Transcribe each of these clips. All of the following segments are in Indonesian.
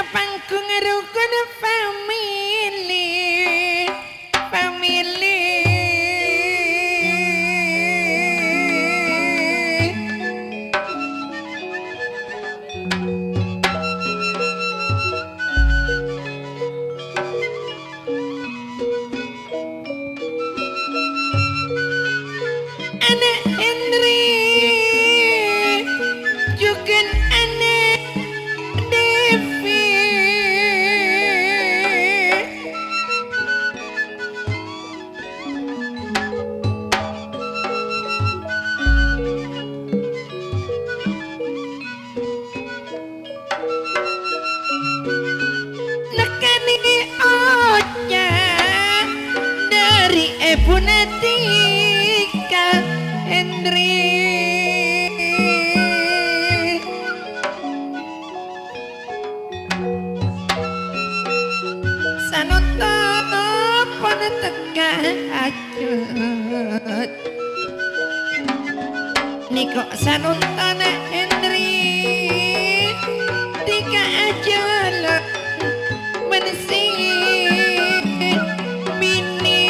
panggung rukun family family anak Henry juga anak Devi nekani Ocha dari Ibu Natika Henry sanoto pon teka acut niko sanuntana Henry tika ajala menisih mini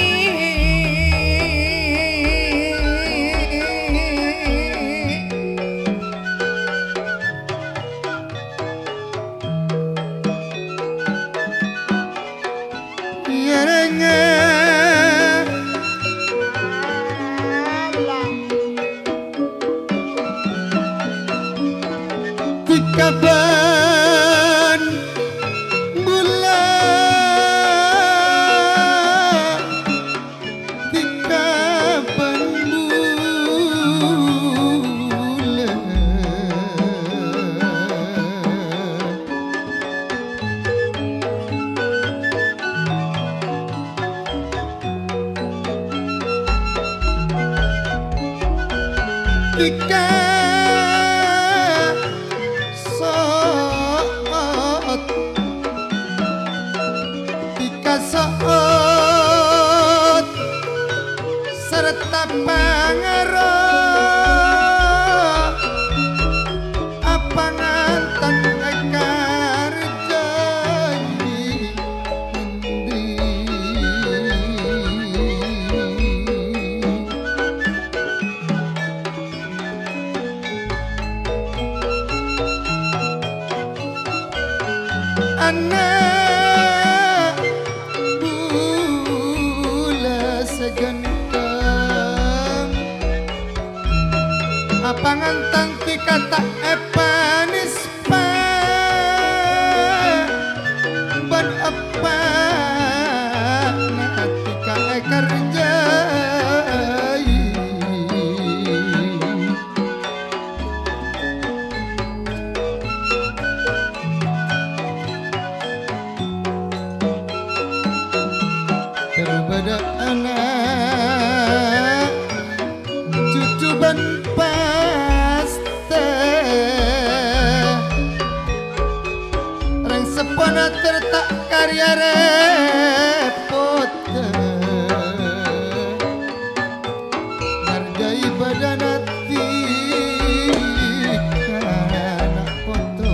Yarenge Tikaban Bula Tikaban Bula Tika Soot Tika Soot serta pangaruh apa ngantan ekar janji anak bula segentang apa ngantang kata epanis pa ban apa ketika ekar jai terbeda anak cucu ban paste reng sepona tertak karya repot ngargai badan hati anak foto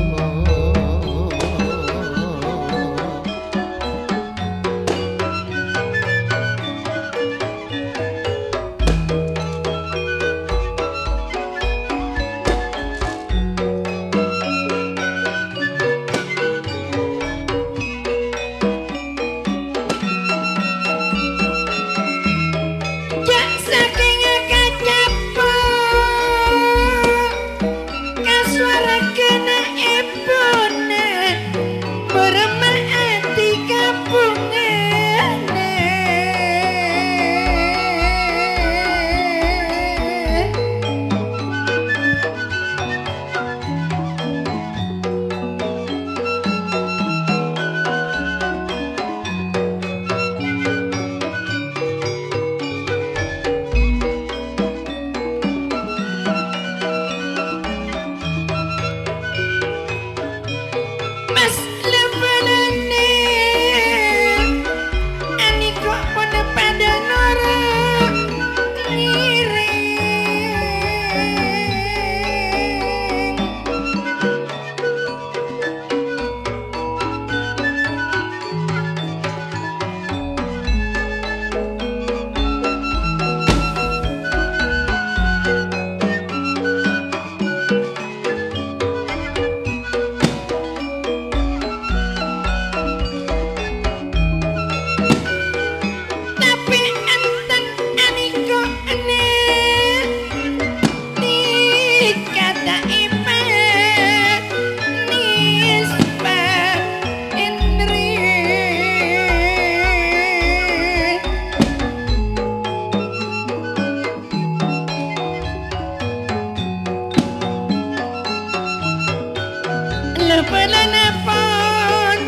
Belenepon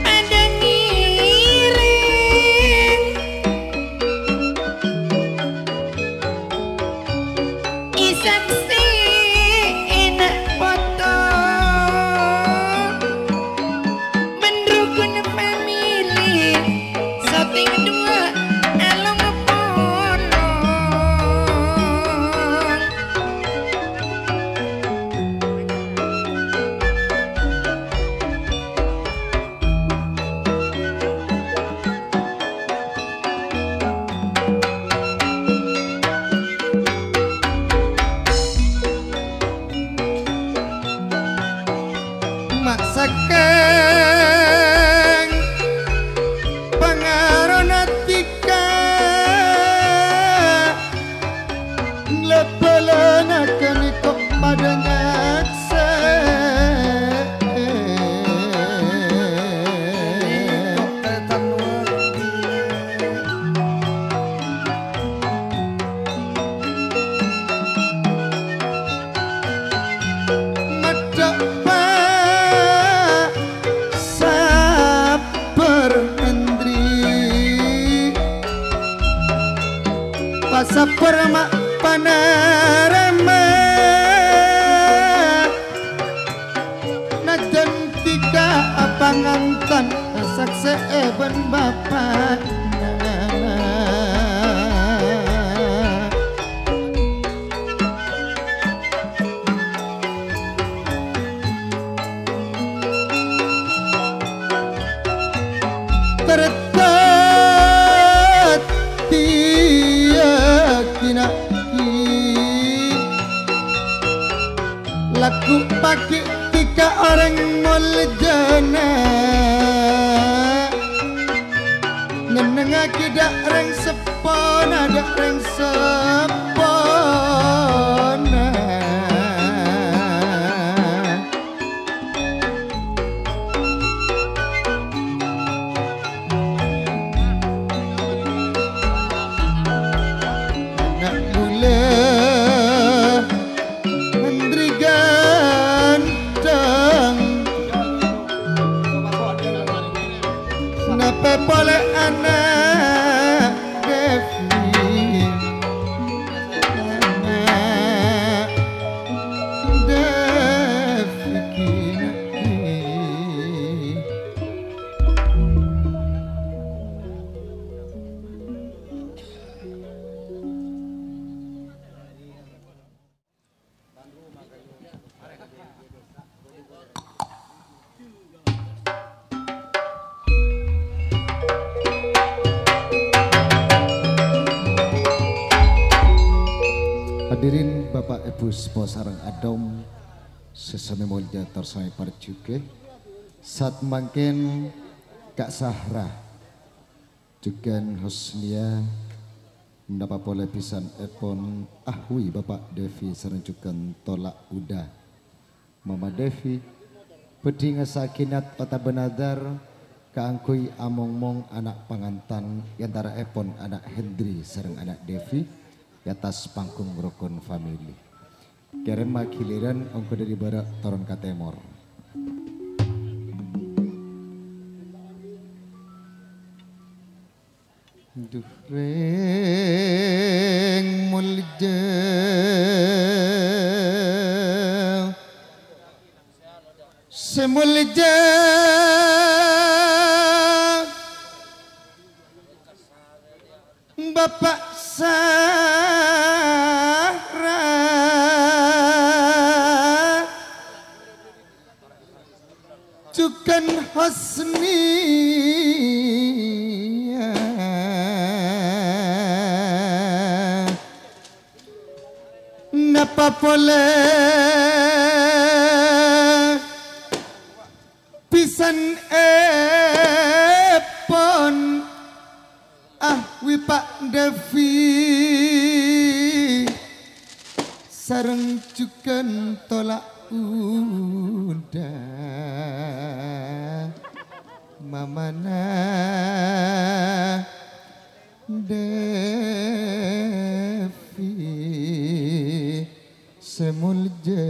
ada ngiring isap si enak foto mendukung family shooting dua elong polong maksakan pengaruh tika lepelenakan ikut pada ngaksa Saperma panorama najan tika abangantan sakse eben bapak laku pakai tiga orang muljana ngeneng akidak reng sepona ada reng sepona anak bule boleh anak Devi anak Devi hadirin Bapak Ibu semua sarang adom sesame mulya tersai parjuke saat mangkin Kak Sahra juga Husnia mendapat boleh pisan epon ahwi Bapak Devi sareng juga tolak udah Mama Devi pedi ngesakinat kota benadar kaangkui among-mong anak pangantan antara epon anak Hendri sareng anak Devi di atas panggung rukun family. Keren makiliran ongko dari barat turun ke temor. Duh reng mulja semulja Bapak Sahra Cukan Husnia napa boleh pisan epon ahwi Pak Devi sareng cukan tolak udah mamana Devi semulja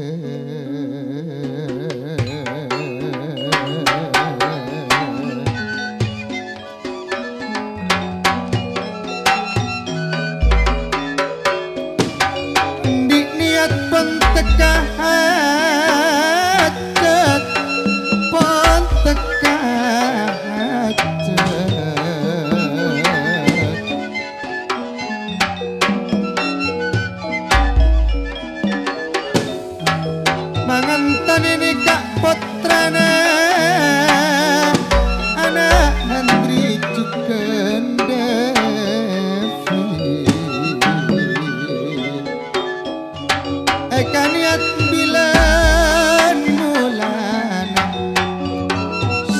eka niat bilan mulana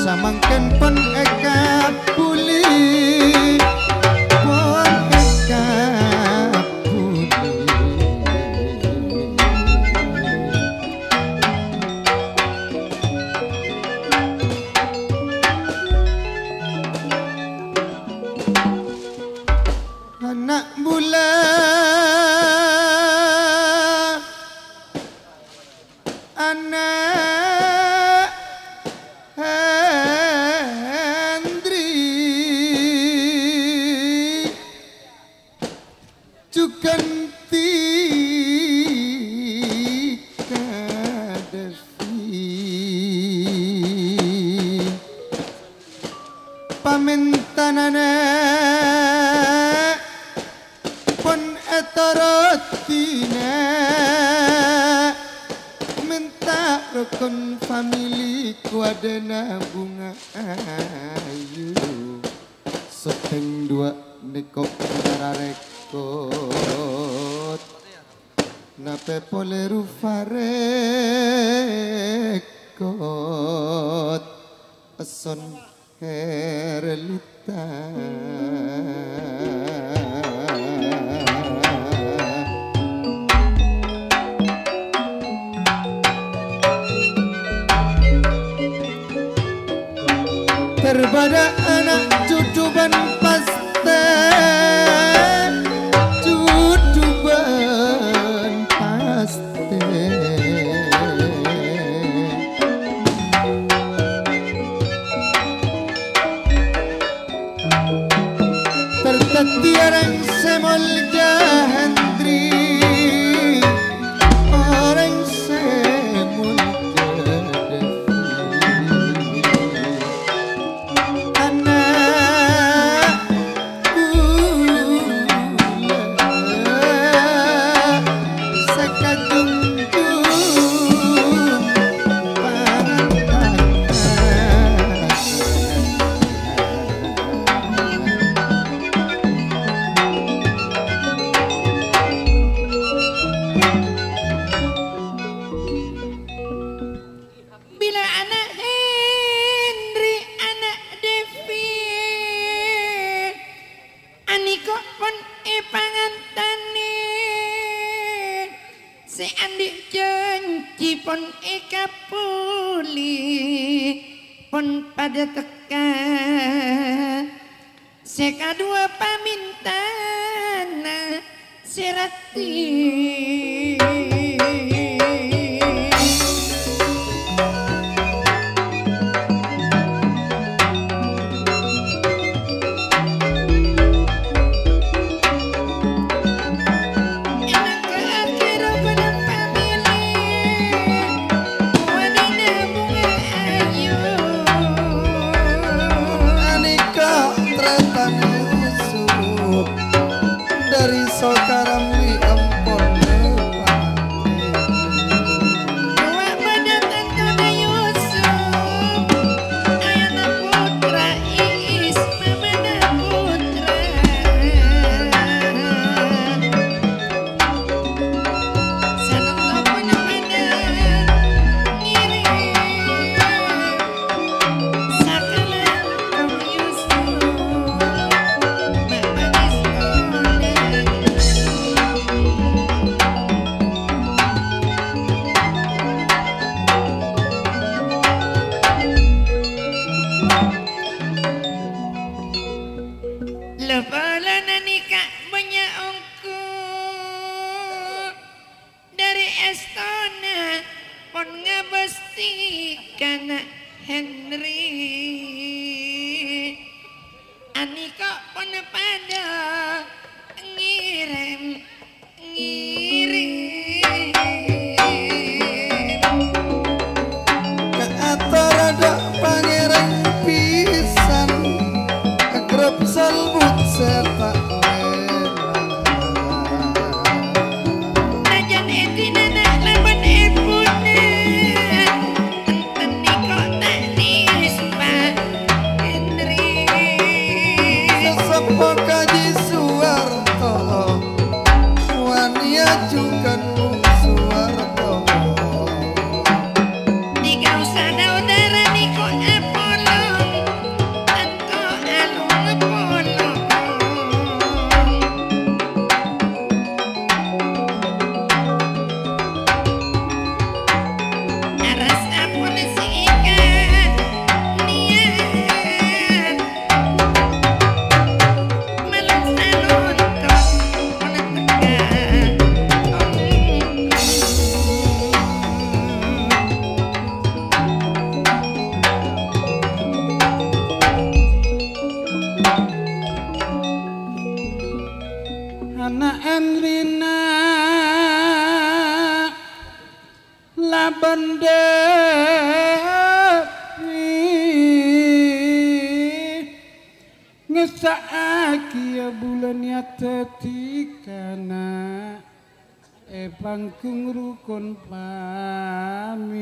samangken pun eka puli pun eka puli anak bulan anak Hendri Cukanti Kadevi Pamintanana pun etorotina minta rukun famili kuadena bunga ayu seteng dua nikok nararekot nape poleru farekot eson herlita terbada anak cucuban paste cucuban paste tertati orang semol jahandri orang semol bila anak Hendri anak Devi aniko pun pangantane si andik janji pun kapuli pun pada teka seka dua pamintana sirati dari sokaram di empon kana Henry ani kok pun pada ngirim ke atarada pangeran pisan kegrep salbut serta Kaji Suwarto Wania juga suara bende ngesaki ya bulan ya tetikana panggung rukun famili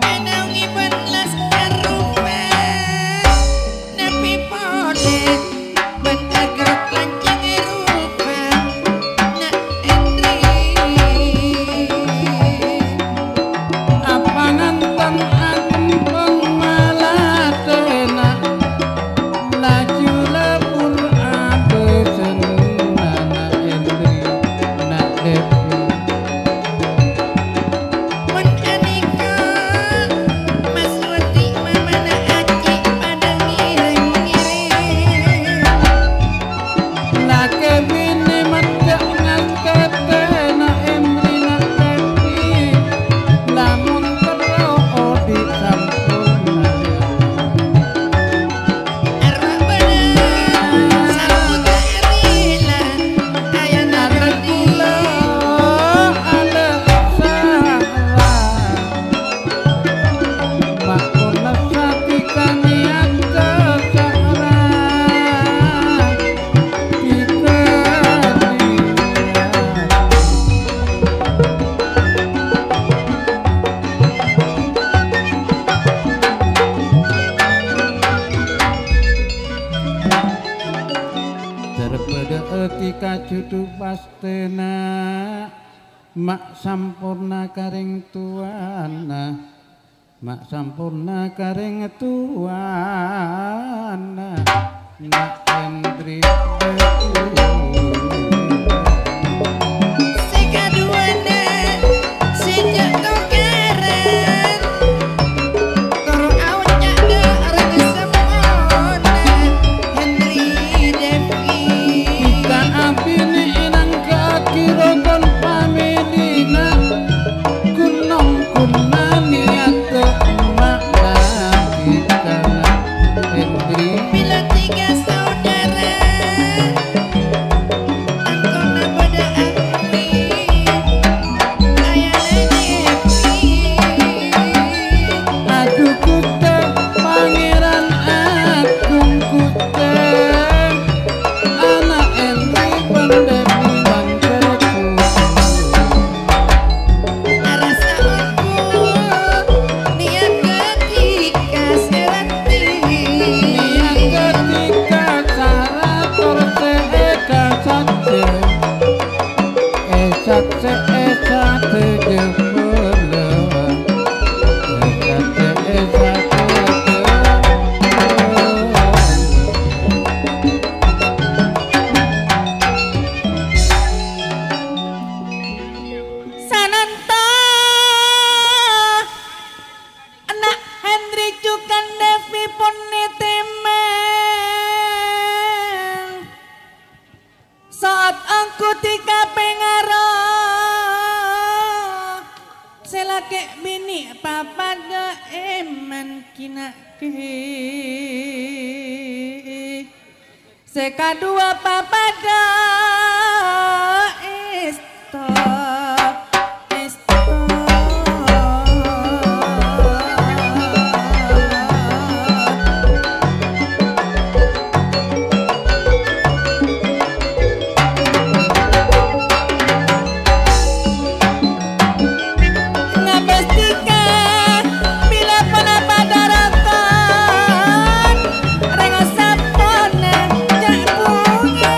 Enangi belas karupa Napi pode Bentagrok lancing rupa Nak Henry apa ngantang agung pengmalatena laju lebur abesen anak Hendri nak Devi Mun anika Mas Wati mamana aci pada ngiring-ngiring lake bini mata ngangkatena Hendri nak Devi lamun teroo di sampurna Arwah bener Sambut arila Ayana ada gedi gula ada salah makona satika niat kesahara kita daripada etika judu pastena mak sampurna karing tuana mak sampurna karing tuana nak Hendri Sekaduana sejak tukaran Toro awak ada orang sempurna Henry Devi kita abini inang kaki rokon pamilina kunong kunani atau makna kita Hendri Bila tiga saudara Angkona pada ahli Ayana Devi aduh kuta pangeran agung kuta anak Hendri pendepi mangkerku Arasa aku niat ketika serati niat ketika cara terseeka saja esak seesak tejepele esak seesak Sananta anak Henry Cukan Devi pun nitemen saat aku tika pengaro selake bini papada eman kinake sekadua papada esto Ngabestika bila pernah pada rakon Rengo sapona jak bunga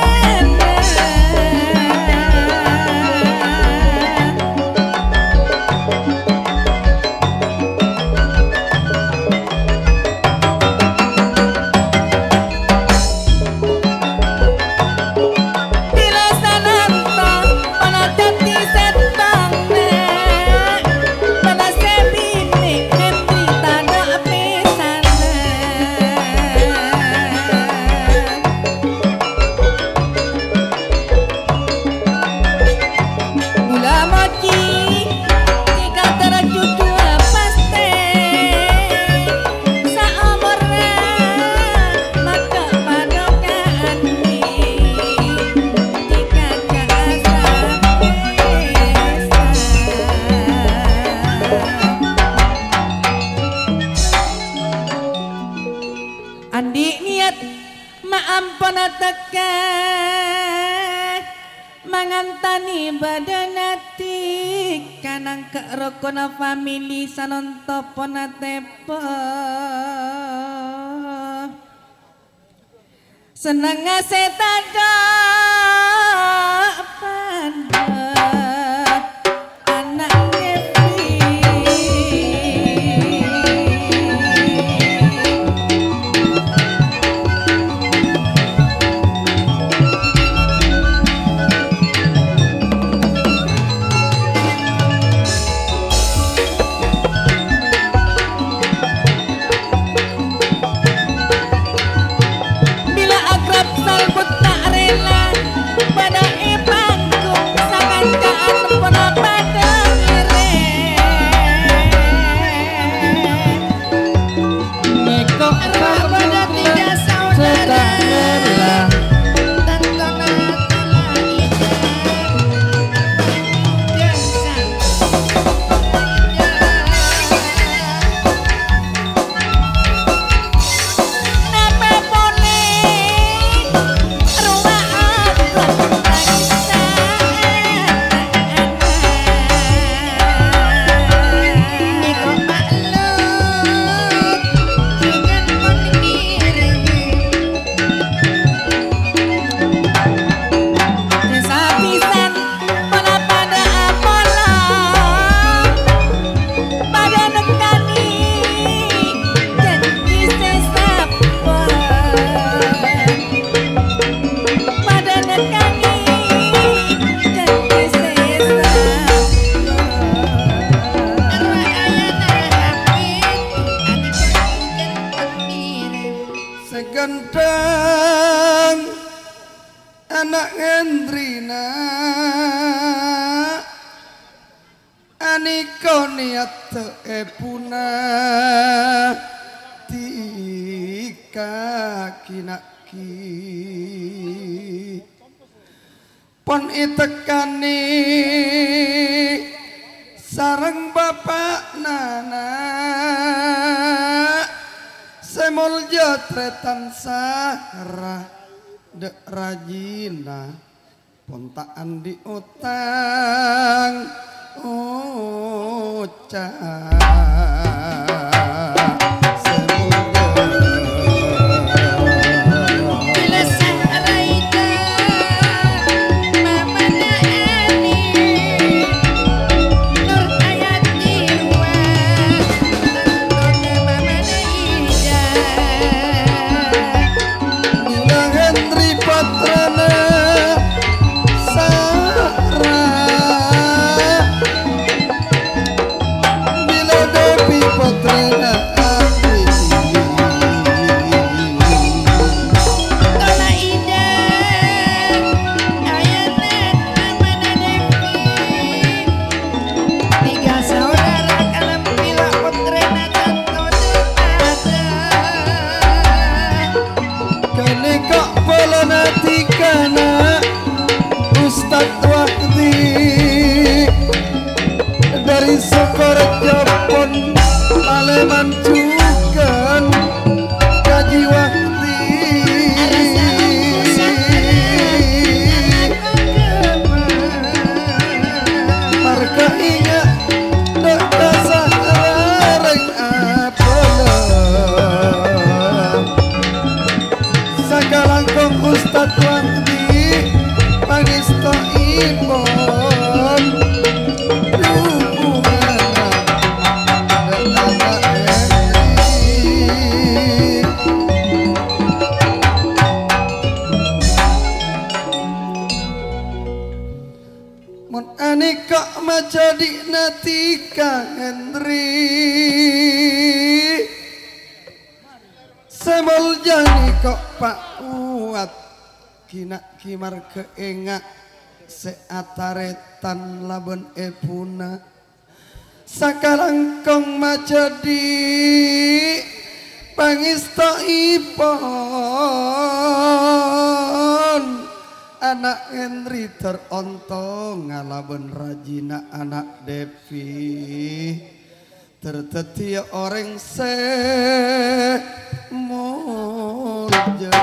na ampun teka mangantani badanati kanang kerokona family sanontopona tepo seneng setada pada anak Devi bila akrab salbut tak rela pada ipangku sangandaan pernah pada ngire Niko pada tiga saudara saudara tentona tula ida biasa napa boleh rumah aku tak Niko maklum jangan mengiring desa pisan pada pada apalah pada nekani janji sesapa pada nekani janji sesapa arwah ayana segentang anak Hendrina aniko niat epuna tika kinaki pon itekani sareng bapak nana semulja tretan sarah dek rajina pontaan di utang ucap bila saraita mamana ani nur ayati wa tantona mamana ida bila Hendri Patrana Sarah bila Devi Patrana tona ida ayana mamana Devi tiga saudara kalam bila putrena tantona ada kene kak bolana tikana Ustad Wakti dari Sokor Japon Paleman Cukan Kaji Wakti marga ingat dek dasar reng apalah sakalangkong Ustad Wakti pangisto ipon mon anika majadi natika Hendri semol jani kok pak uat kina kimar keengak seataretan laben epuna sakalangkong majadi pangista ipon anak Henry terontong ngalaben rajina anak Devi tertetia orang se mulja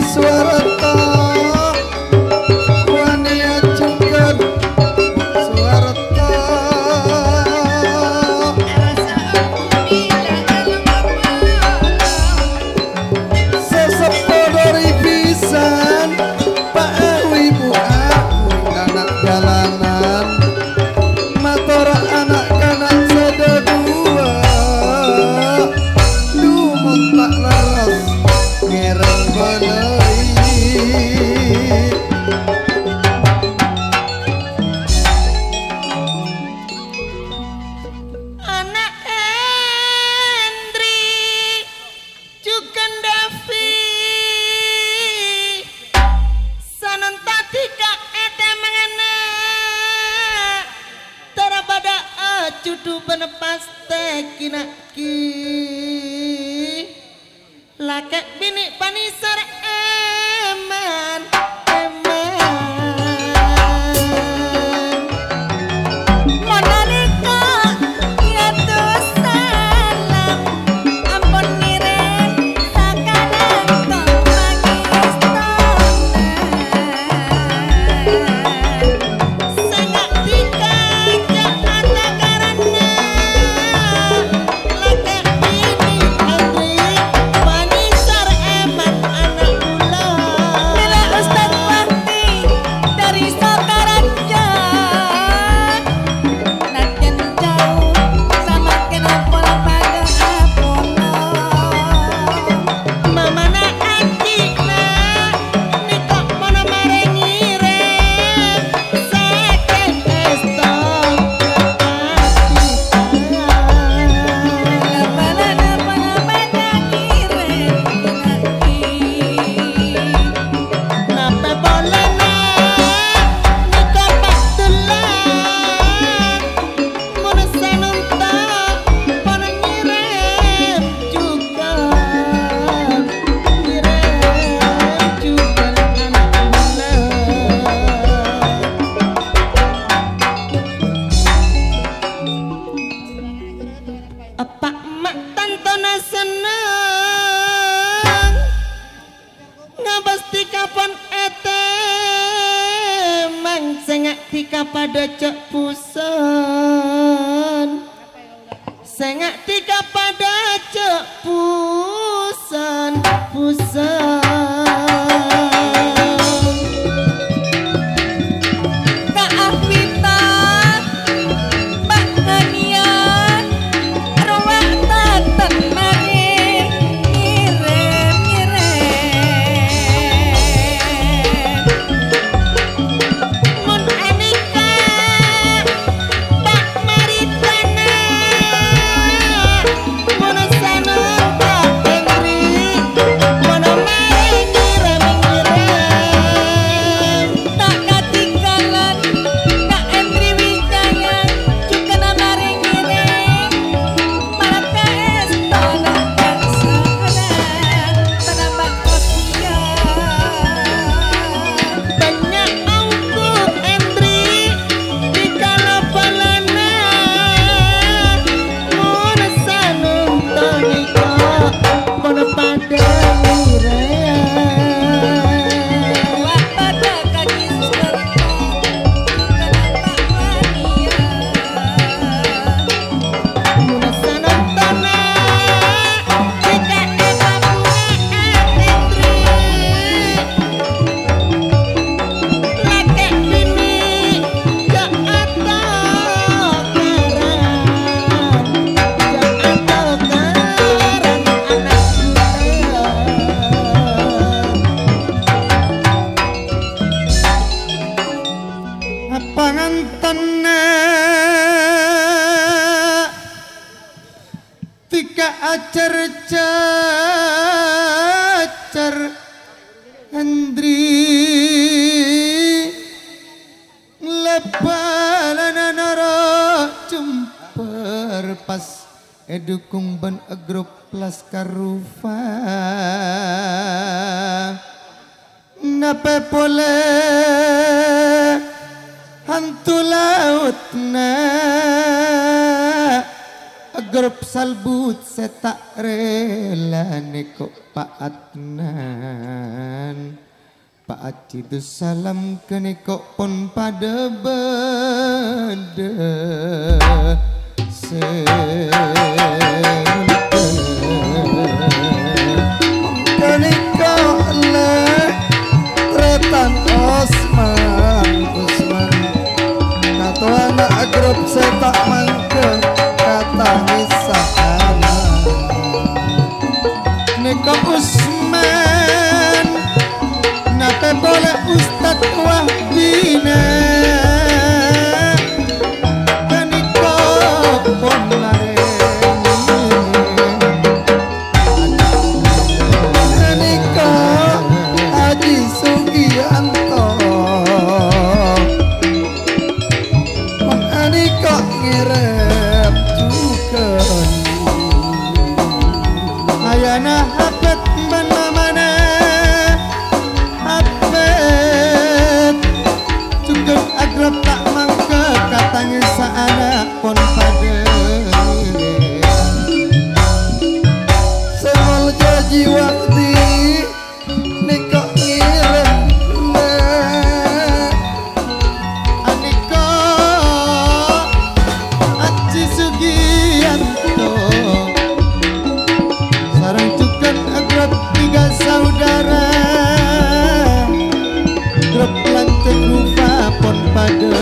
Swarata wania jenggot Swarata sesepadori pisan Pak Wibu aku anak jalanan motor anak kanak sededua lumut tak leres ngereng balai anak Hendri juga Davi sanon tadi kak ete mengena terabada judu benepas tekinaki lakek bini panisar eman Monalika ya tuh salam ampun ngirim sakanan kok magistonan sengak dikajak mata karena lakek bini Hendri panisar eman anak kula bila Ustaz Wahdi dari Sokaraja nadyan jauh sama kenapa pada apono mamana anjina nikok mono marengirem seken esto Nape bolena nikah pak tulang Mono sanunta Mono ngirim juga Ngirim juga anak bulan Apa emak tantona seneng ngabasti kapan ete mang sengak tika pada cek pusan sengak tika pada cek pusan Kak Afita Mbak Ngania ruang tatan mari ngirim Mun Anika Pak Maritana Mono sanung Pak Hendri Mono mari ngirim tak katinggalan Kak Hendri Wijaya juga mari ngirim maka estona sana penambah kosia banyak angkut Hendri di kalabalana mono sanung tonika mono pada ngirim wah pada kaki serta mono sanung tona jika eva Hendri lakek bini jak atau karan anak pangantena tika acer cacar Hendri lepalana nara jumper pas edukung ban agrup plus karufa nape pole hantu laut na grup salbut saya tak rela neko Pak Adnan Pak Aci tu salam ke neko pon pada benda kenika le tretan Usman kata anak grup saya tak mangke kata misahana neko Usman nate boleh Ustad Wahbina keniko pon kenika Haji Sugianto kenika ngirim cuken ayana hapet mana-mana hapet cukup agrab tak mangke katanya seanak pon pada semol jaji wakti nikah ngirim aniko Aci Sugianto sarang cukan agrab tiga saudara grup lantik rupa pon pada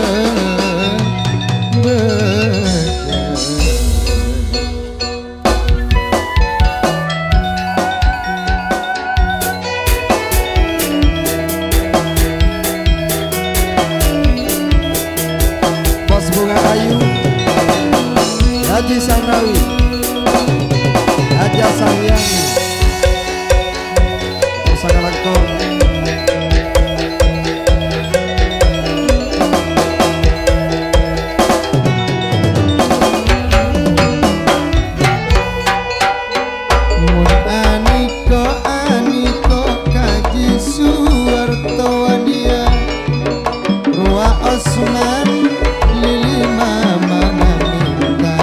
Bos Bunga Ayu Haji Samrawi Haji Sahyani Persangka Langkong mun aniko kaji Suwarto Wadia Rua Osman Lili Mama Minta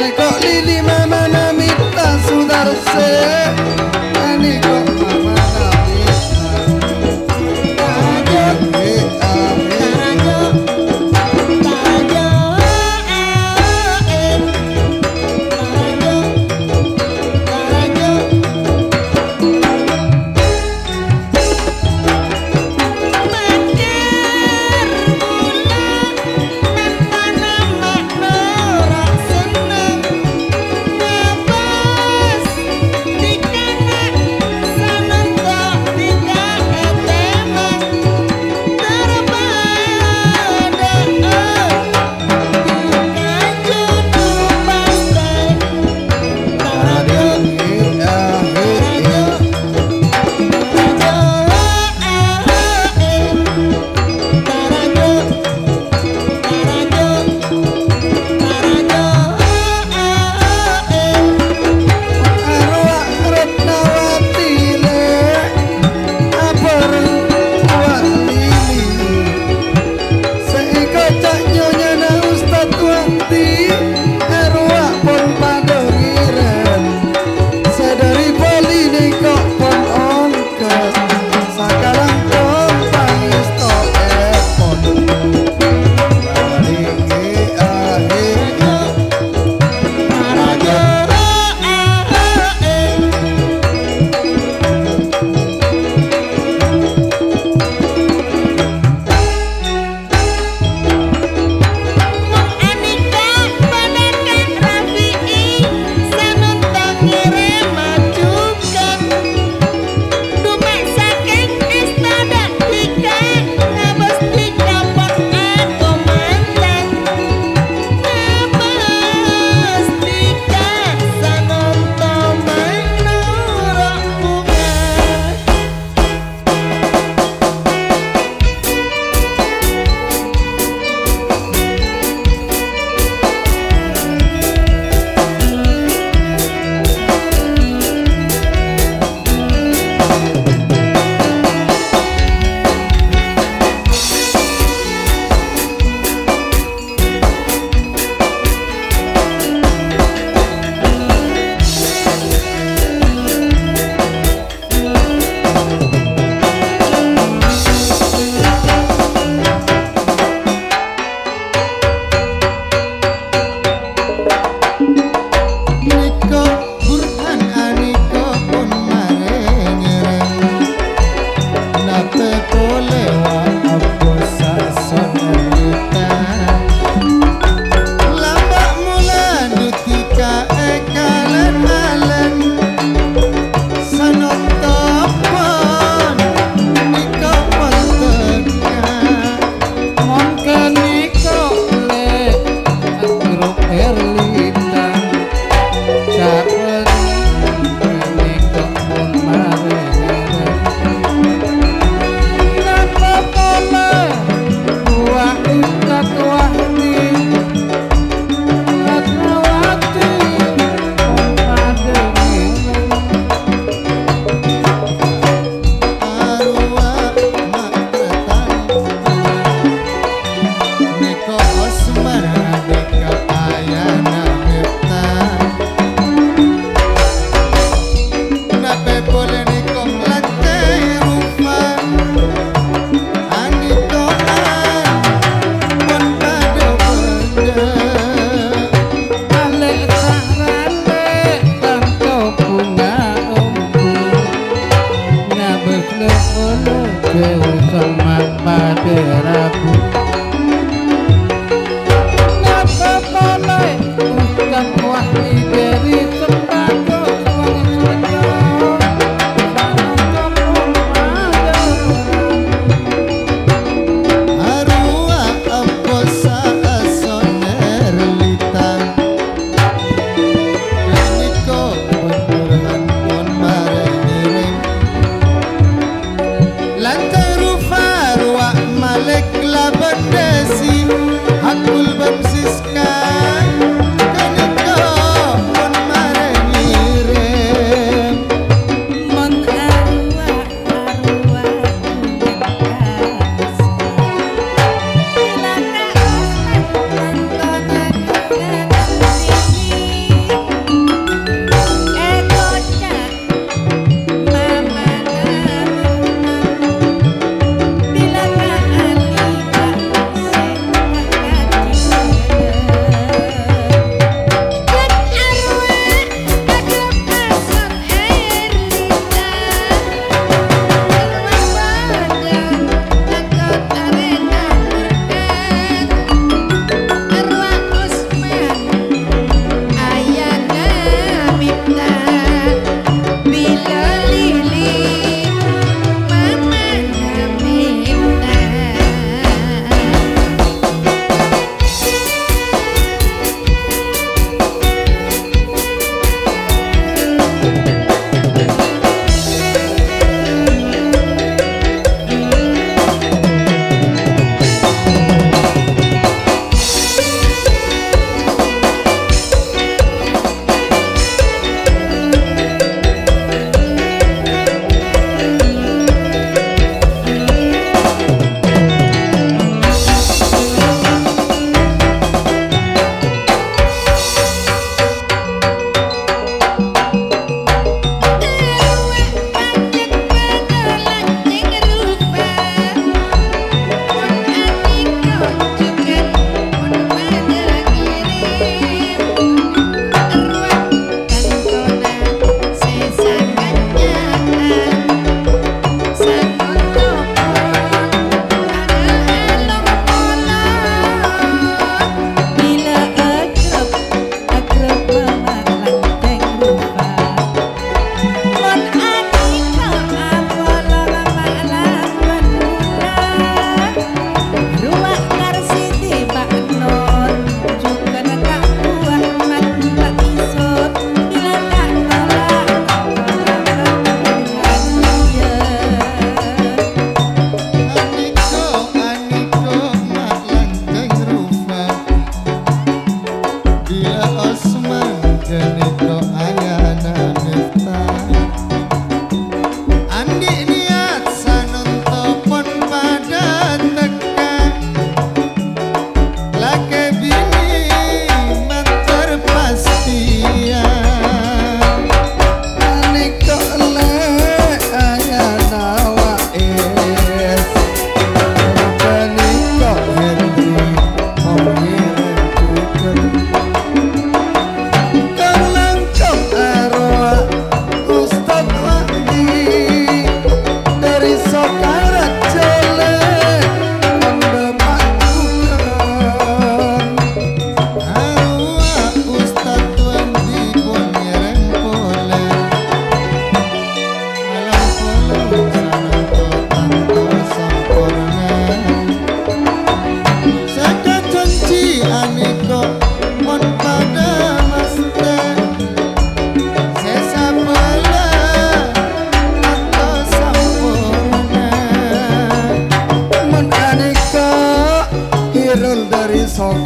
Neko lili mama namita sudarse Aniko mama namita Banjir bulan nan panama nora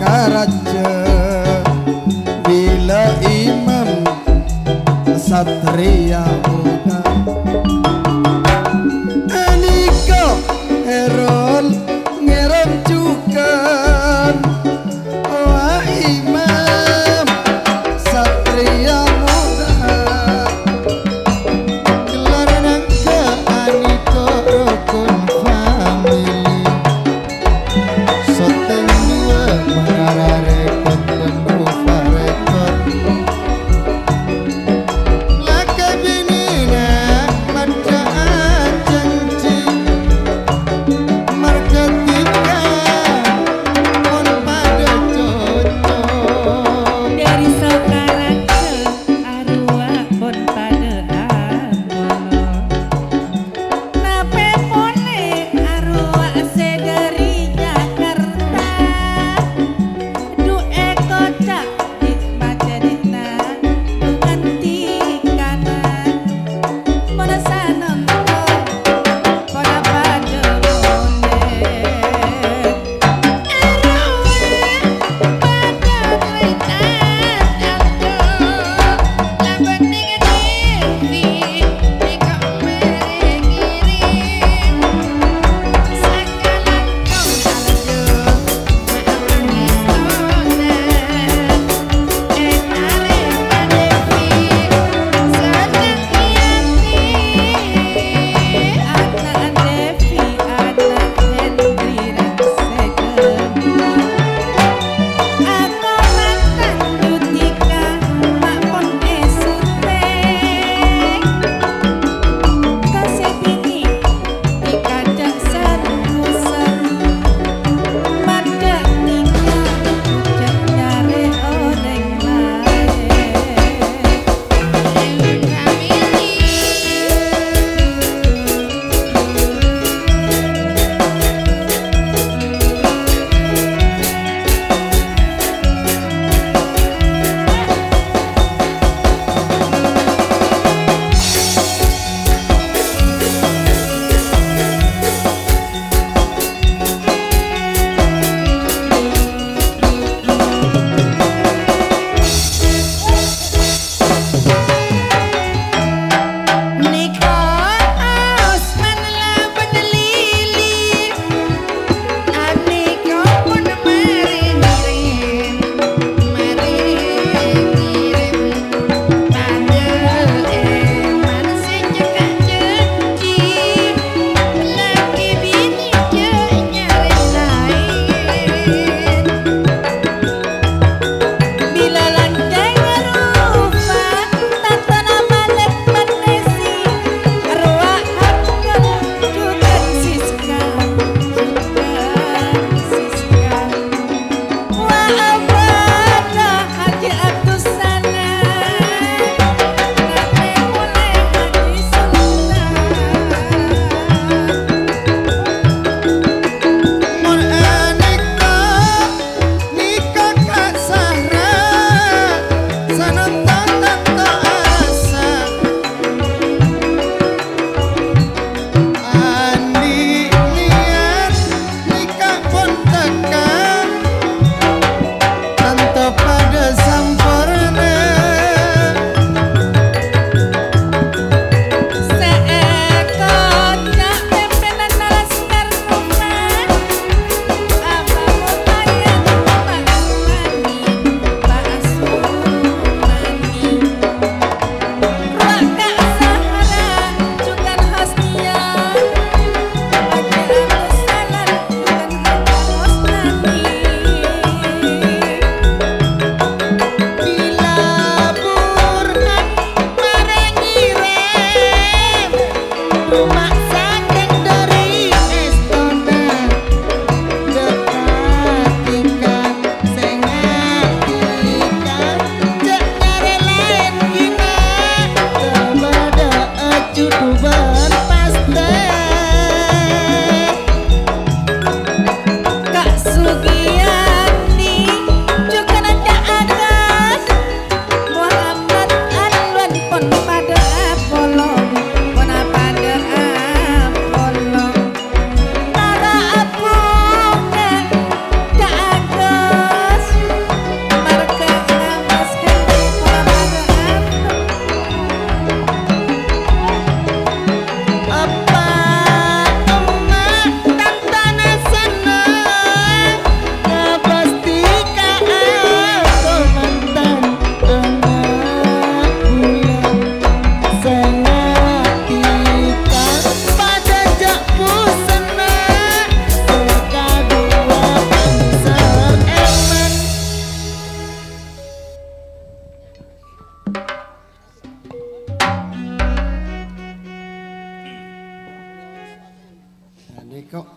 karaja bila imam satria muda aniko herol ngerom cukan wah imam satria muda gelar nangka aniko rukun family soteng dua mengarah rekod penuh rekod laka bini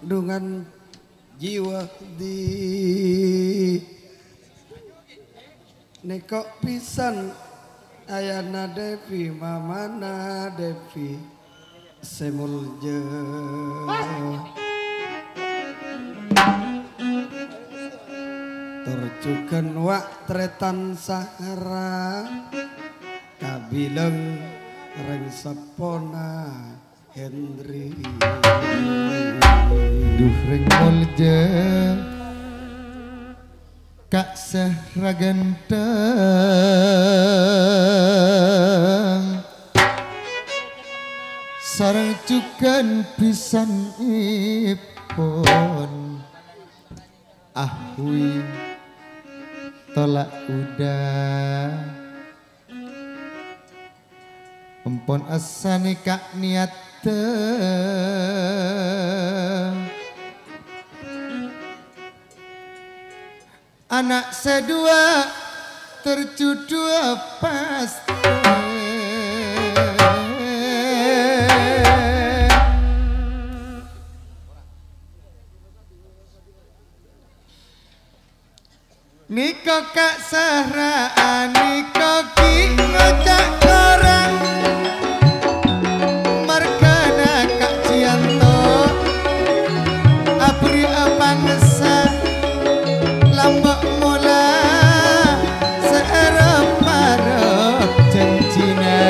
dengan jiwa di nekok pisan ayana Devi mamana Devi semulje terjukan wak tretan sahara kabilang reng sepona Henry duh ring mulja kak seraganteng sarang cukan pisan ipun ahui tolak udah empon asane kak niat anak sedua terjudul pasti Niko kak Sahra Niko ki ngocak orang Margana kak Cianto Abri apangsa lambak mula seerep marep janjina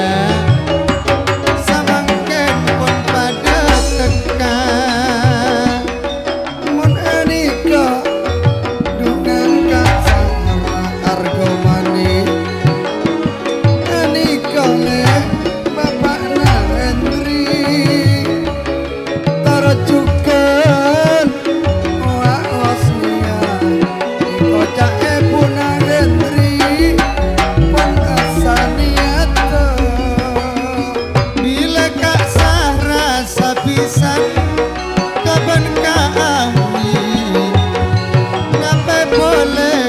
samangken pun pada teka mon Anika dengan kak Sahra argo mani Anika le bapak na Henry tarajukan wa osnia kocak puna Henry pun asaniata bila kak Sahra sapisan kapan kak ahli ngapa boleh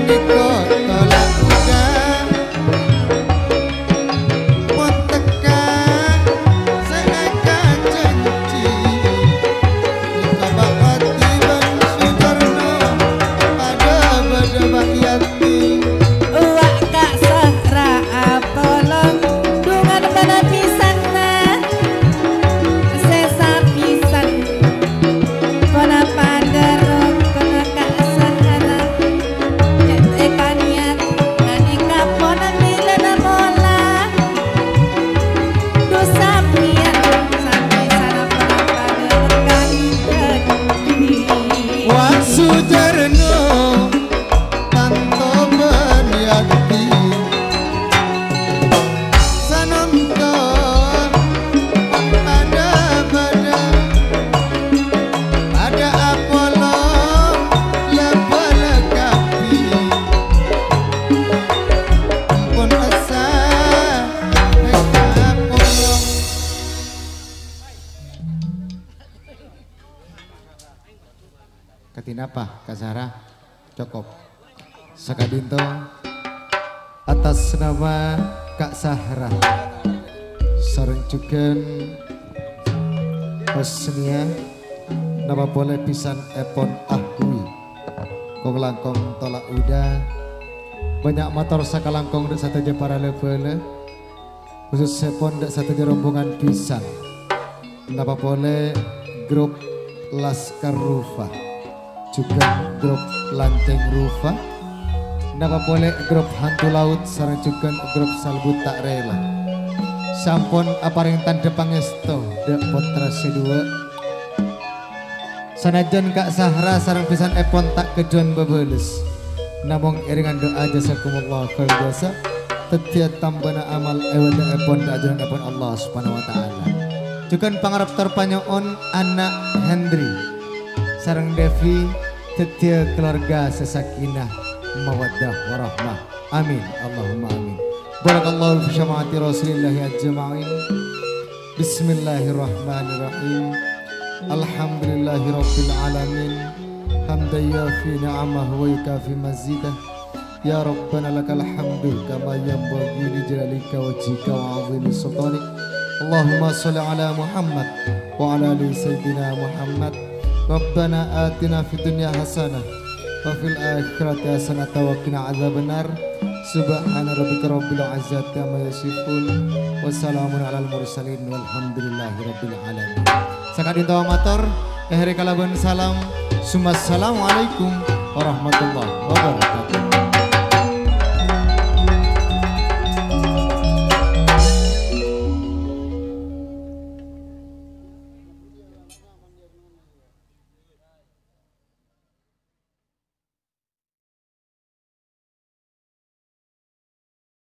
niko tolak udah pun teka seeka janji niko bakati bang Sudarno pada berdebak yati Uwak kak Sahra tolong dungan mana pisan na sesa pisan kona paderok kona kak Sahra jete kaniat ngani kapona milena mola dosa pian sampai sana kona paderok kani jadi Wak Sudarno tanto beniati sanamkan pada Apollo lebala kapi pun asa mereka Apollo katinapa Kak Sahra cukup sakadinto atas nama Kak Sahra sareng juga Hosnia nama boleh pisan epon ahui kong langkong tolak udah banyak motor sakalangkong dek satu aja para level khusus sepon dek satu aja rombongan pisan nama boleh grup Laskar Rufa juga grup Lanteng Rufa nama boleh grup Hantu Laut sareng juga grup Salbu Tak Rela sampun aparing tanda pangesto dek potra sedua sanajan Kak Sahra sareng pisan epon tak kejuan bebeles namung iringan doa jazakumullah khair jasa tetiat tambana amal ewada epon da ajaran epon Allah subhanahu wa ta'ala juga pangarap terpanyoon anak Henry sareng Devi tetia keluarga sesakinah mawaddah warahmah amin Allahumma amin barakallahu fi syama'ati rasulillahi ajma'in bismillahirrahmanirrahim alhamdulillahi rabbil alamin hamdan yafi ni'amahu wa yukafi mazidah ya rabbana lakal hamdu kama yanbaghi li jalalika wajhika wa 'azimi sultanik Allahumma shalli ala Muhammad wa ala ali sayyidina Muhammad Rabbana atina fid dunya hasanah wa fil akhirati hasanah wa qina adzabannar. Subhana rabbika rabbil izzati amma yasifun wa salamun alal mursalin walhamdulillahi rabbil alamin. Sakadintawa matur ehre kalaban salam. Assalamualaikum warahmatullahi wabarakatuh.